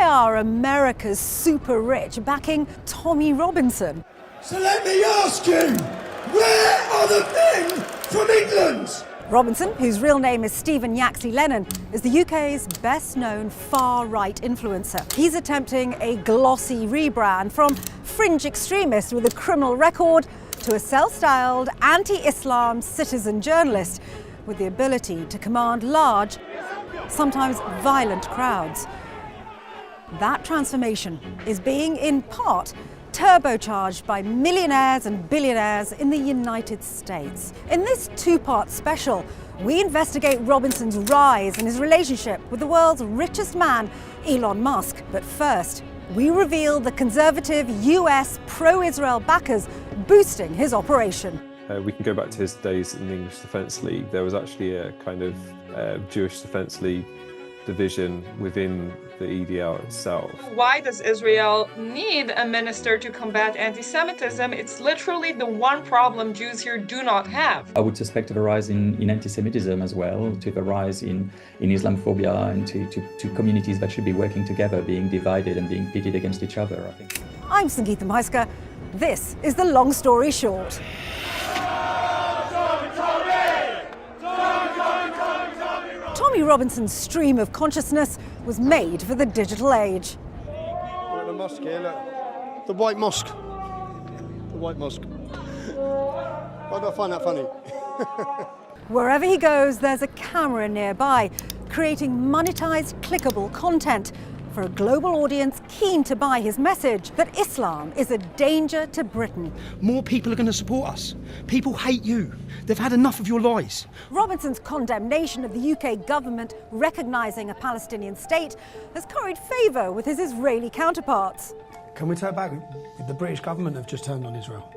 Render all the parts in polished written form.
are America's super rich, backing Tommy Robinson. So let me ask you, where are the men from England? Robinson, whose real name is Stephen Yaxley Lennon, is the UK's best-known far-right influencer. He's attempting a glossy rebrand from fringe extremist with a criminal record to a self-styled anti-Islam citizen journalist with the ability to command large, sometimes violent crowds. That transformation is being, in part, turbocharged by millionaires and billionaires in the United States. In this two-part special, we investigate Robinson's rise and his relationship with the world's richest man, Elon Musk. But first, we reveal the conservative US pro-Israel backers boosting his operation. We can go back to his days in the English Defence League. There was actually a kind of Jewish Defence League division within the EDL itself. Why does Israel need a minister to combat anti-Semitism? It's literally the one problem Jews here do not have. I would suspect of a rise in anti-Semitism as well, to the rise in Islamophobia and to communities that should be working together, being divided and being pitted against each other, I think. I'm Sangeeta Maiska. This is The Long Story Short. Tommy Robinson's stream of consciousness was made for the digital age. Look at the mosque here, look. The white mosque. The white mosque. Why do I find that funny? Wherever he goes, there's a camera nearby, creating monetized, clickable content for a global audience keen to buy his message that Islam is a danger to Britain. More people are going to support us. People hate you. They've had enough of your lies. Robinson's condemnation of the UK government recognising a Palestinian state has curried favour with his Israeli counterparts. Can we turn back? The British government have just turned on Israel.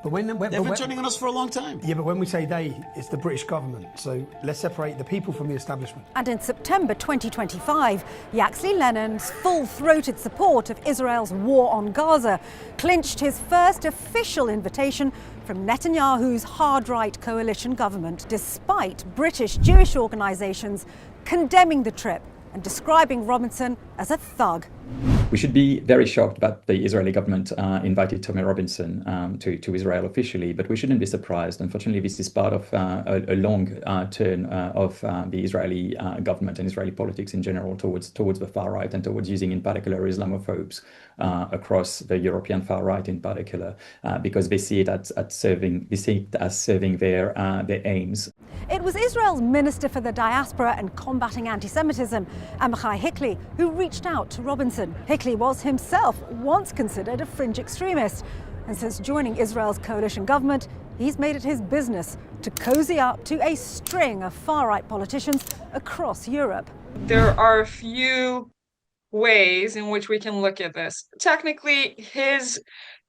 But They've been turning on us for a long time. Yeah, but when we say they, it's the British government. So let's separate the people from the establishment. And in September 2025, Yaxley Lennon's full-throated support of Israel's war on Gaza clinched his first official invitation from Netanyahu's hard-right coalition government, despite British Jewish organisations condemning the trip and describing Robinson as a thug. We should be very shocked that the Israeli government invited Tommy Robinson to Israel officially, but we shouldn't be surprised. Unfortunately, this is part of a long turn of the Israeli government and Israeli politics in general towards the far right and towards using in particular Islamophobes across the European far right in particular, because they see it as serving their aims. It was Israel's Minister for the Diaspora and Combating Anti-Semitism, Amichai Hickley, who reached out to Robinson. Hickley was himself once considered a fringe extremist, and since joining Israel's coalition government, he's made it his business to cozy up to a string of far-right politicians across Europe. There are a few ways in which we can look at this. Technically, his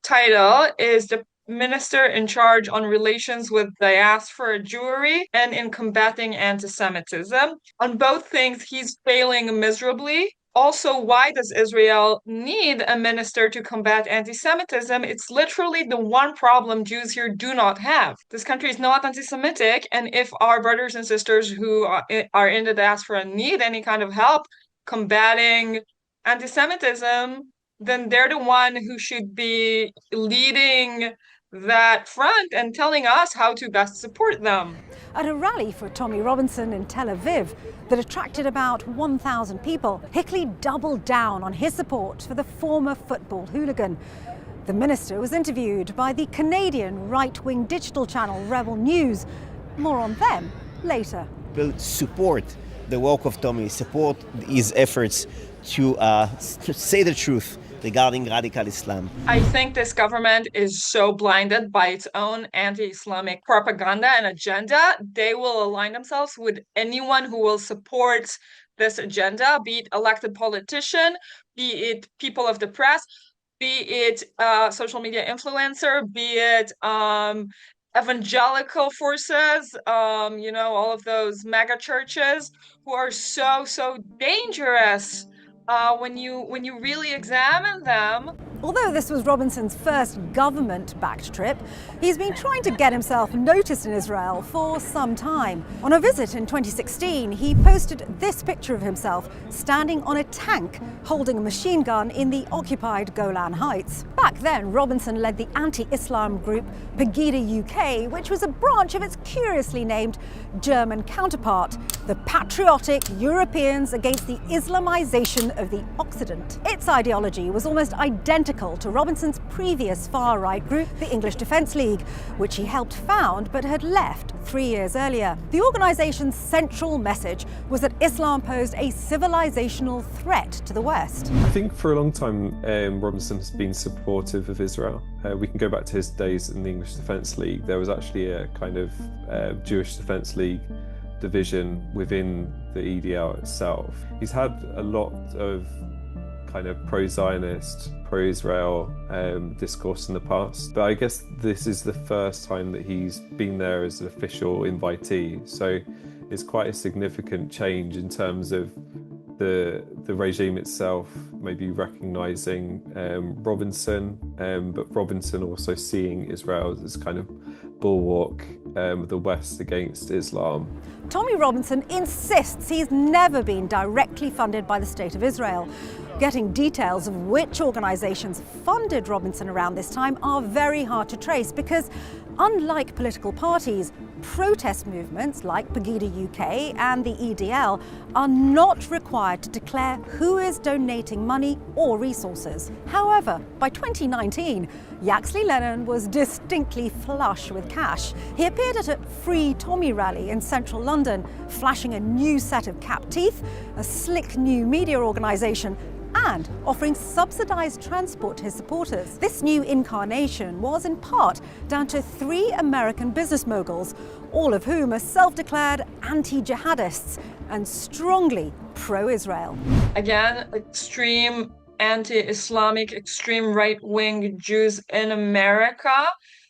title is the Minister in charge on relations with diaspora Jewry and in combating anti-Semitism. On both things, he's failing miserably. Also, why does Israel need a minister to combat anti-Semitism? It's literally the one problem Jews here do not have. This country is not anti-Semitic, and if our brothers and sisters who are in the diaspora need any kind of help combating anti-Semitism, then they're the one who should be leading that front and telling us how to best support them. At a rally for Tommy Robinson in Tel Aviv that attracted about 1,000 people, Hickley doubled down on his support for the former football hooligan. The minister was interviewed by the Canadian right-wing digital channel Rebel News. More on them later. Will support the work of Tommy, support his efforts to say the truth regarding radical Islam. I think this government is so blinded by its own anti-Islamic propaganda and agenda, they will align themselves with anyone who will support this agenda, be it elected politician, be it people of the press, be it social media influencer, be it evangelical forces, all of those mega churches who are so dangerous when you really examine them. Although this was Robinson's first government-backed trip, he's been trying to get himself noticed in Israel for some time. On a visit in 2016, he posted this picture of himself standing on a tank holding a machine gun in the occupied Golan Heights. Back then, Robinson led the anti-Islam group Pegida UK, which was a branch of its curiously named German counterpart, the Patriotic Europeans Against the Islamization of the Occident. Its ideology was almost identical to Robinson's previous far-right group, the English Defence League, which he helped found but had left 3 years earlier. The organisation's central message was that Islam posed a civilizational threat to the West. I think for a long time Robinson has been supportive of Israel. We can go back to his days in the English Defence League. There was actually a kind of Jewish Defence League division within the EDL itself. He's had a lot of kind of pro-Zionist, pro-Israel discourse in the past, but I guess this is the first time that he's been there as an official invitee, so it's quite a significant change in terms of the regime itself maybe recognising Robinson, but Robinson also seeing Israel as kind of bulwark of the West against Islam. Tommy Robinson insists he's never been directly funded by the State of Israel. Getting details of which organisations funded Robinson around this time are very hard to trace because, unlike political parties, protest movements like Pegida UK and the EDL are not required to declare who is donating money or resources. However, by 2019, Yaxley Lennon was distinctly flush with cash. He appeared at a Free Tommy rally in central London, flashing a new set of capped teeth, a slick new media organisation, and offering subsidised transport to his supporters. This new incarnation was in part down to 3 American business moguls, all of whom are self-declared anti-jihadists and strongly pro-Israel. Again, extreme anti-Islamic, extreme right-wing Jews in America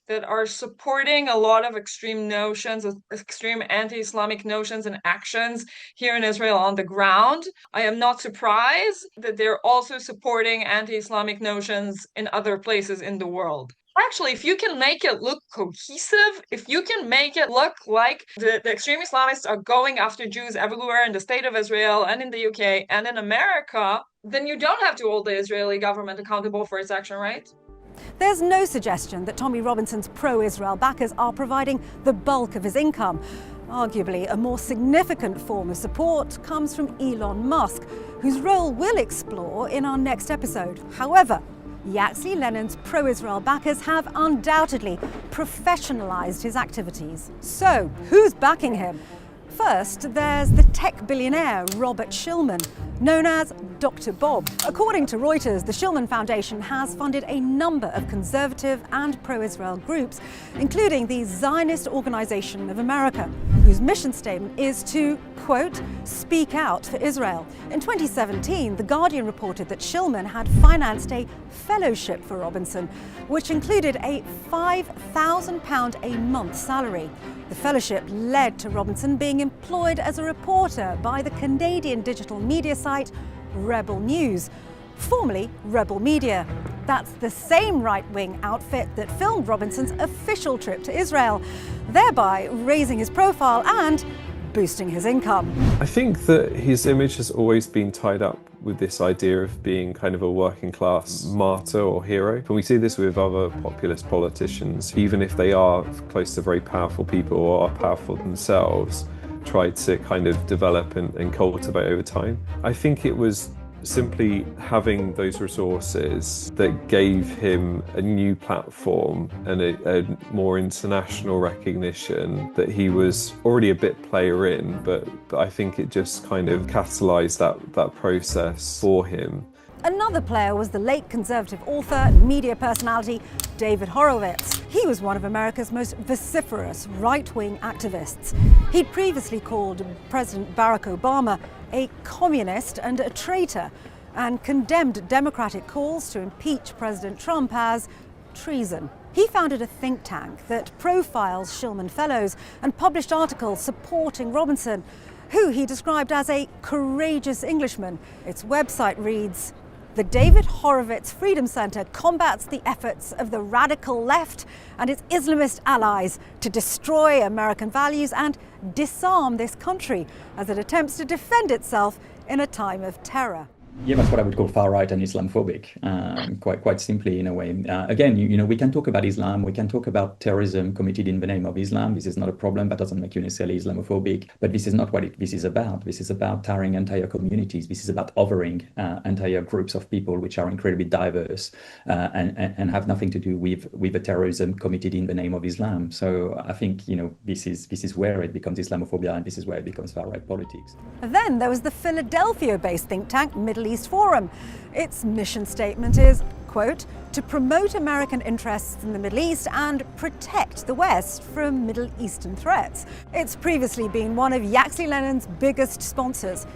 that are supporting a lot of extreme notions, extreme anti-Islamic notions and actions here in Israel on the ground. I am not surprised that they're also supporting anti-Islamic notions in other places in the world. Actually, if you can make it look cohesive, if you can make it look like the extreme Islamists are going after Jews everywhere in the state of Israel and in the UK and in America, then you don't have to hold the Israeli government accountable for its action, right? There's no suggestion that Tommy Robinson's pro-Israel backers are providing the bulk of his income. Arguably, a more significant form of support comes from Elon Musk, whose role we'll explore in our next episode. However, Yaxley Lennon's pro-Israel backers have undoubtedly professionalised his activities. So, who's backing him? First, there's the tech billionaire Robert Shillman, known as Dr. Bob. According to Reuters, the Shillman Foundation has funded a number of conservative and pro-Israel groups, including the Zionist Organization of America, whose mission statement is to, quote, speak out for Israel. In 2017, The Guardian reported that Shillman had financed a fellowship for Robinson, which included a £5,000 a month salary. The fellowship led to Robinson being employed as a reporter by the Canadian digital media site Rebel News, formerly Rebel Media. That's the same right-wing outfit that filmed Robinson's official trip to Israel, thereby raising his profile and boosting his income. I think that his image has always been tied up with this idea of being kind of a working class martyr or hero. And we see this with other populist politicians, even if they are close to very powerful people or are powerful themselves, try to kind of develop and cultivate over time. I think it was simply having those resources that gave him a new platform and a more international recognition that he was already a bit player in, but I think it just kind of catalyzed that process for him. Another player was the late conservative author and media personality David Horowitz. He was one of America's most vociferous right-wing activists. He'd previously called President Barack Obama a communist and a traitor, and condemned Democratic calls to impeach President Trump as treason. He founded a think tank that profiles Shillman Fellows and published articles supporting Robinson, who he described as a courageous Englishman. Its website reads, The David Horowitz Freedom Center combats the efforts of the radical left and its Islamist allies to destroy American values and disarm this country as it attempts to defend itself in a time of terror. Yeah, that's what I would call far right and Islamophobic, quite simply in a way. Again, we can talk about Islam, we can talk about terrorism committed in the name of Islam. This is not a problem. That doesn't make you necessarily Islamophobic. But this is not what this is about. This is about tarring entire communities. This is about othering entire groups of people which are incredibly diverse and have nothing to do with the terrorism committed in the name of Islam. So I think this is where it becomes Islamophobia, and this is where it becomes far right politics. Then there was the Philadelphia-based think tank Middle East Forum. Its mission statement is, quote, to promote American interests in the Middle East and protect the West from Middle Eastern threats. It's previously been one of Yaxley Lennon's biggest sponsors.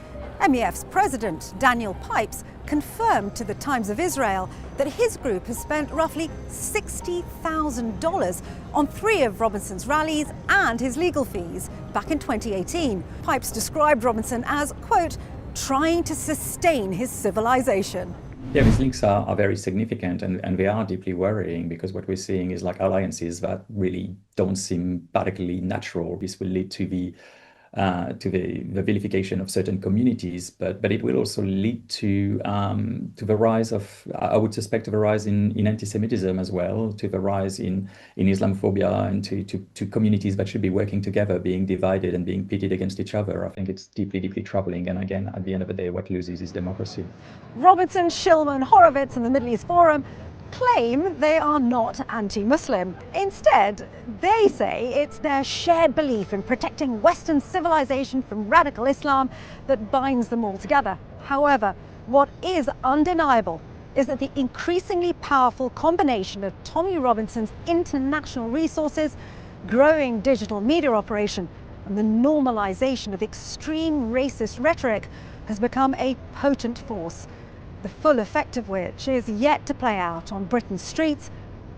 MEF's president, Daniel Pipes, confirmed to the Times of Israel that his group has spent roughly $60,000 on 3 of Robinson's rallies and his legal fees back in 2018. Pipes described Robinson as, quote, trying to sustain his civilization. Yeah, these links are very significant and they are deeply worrying, because what we're seeing is like alliances that really don't seem particularly natural. This will lead to the vilification of certain communities, but it will also lead to the rise of, I would suspect, of a rise in anti-Semitism as well, to the rise in Islamophobia, and to communities that should be working together being divided and being pitted against each other. I think it's deeply, deeply troubling. And again, at the end of the day, what loses is democracy. Robinson, Shillman, Horowitz and the Middle East Forum claim they are not anti-Muslim. Instead, they say it's their shared belief in protecting Western civilization from radical Islam that binds them all together. However, what is undeniable is that the increasingly powerful combination of Tommy Robinson's international resources, growing digital media operation, and the normalization of extreme racist rhetoric has become a potent force, the full effect of which is yet to play out on Britain's streets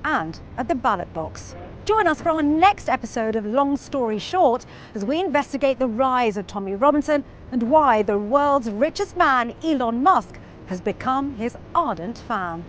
and at the ballot box. Join us for our next episode of Long Story Short as we investigate the rise of Tommy Robinson and why the world's richest man, Elon Musk, has become his ardent fan.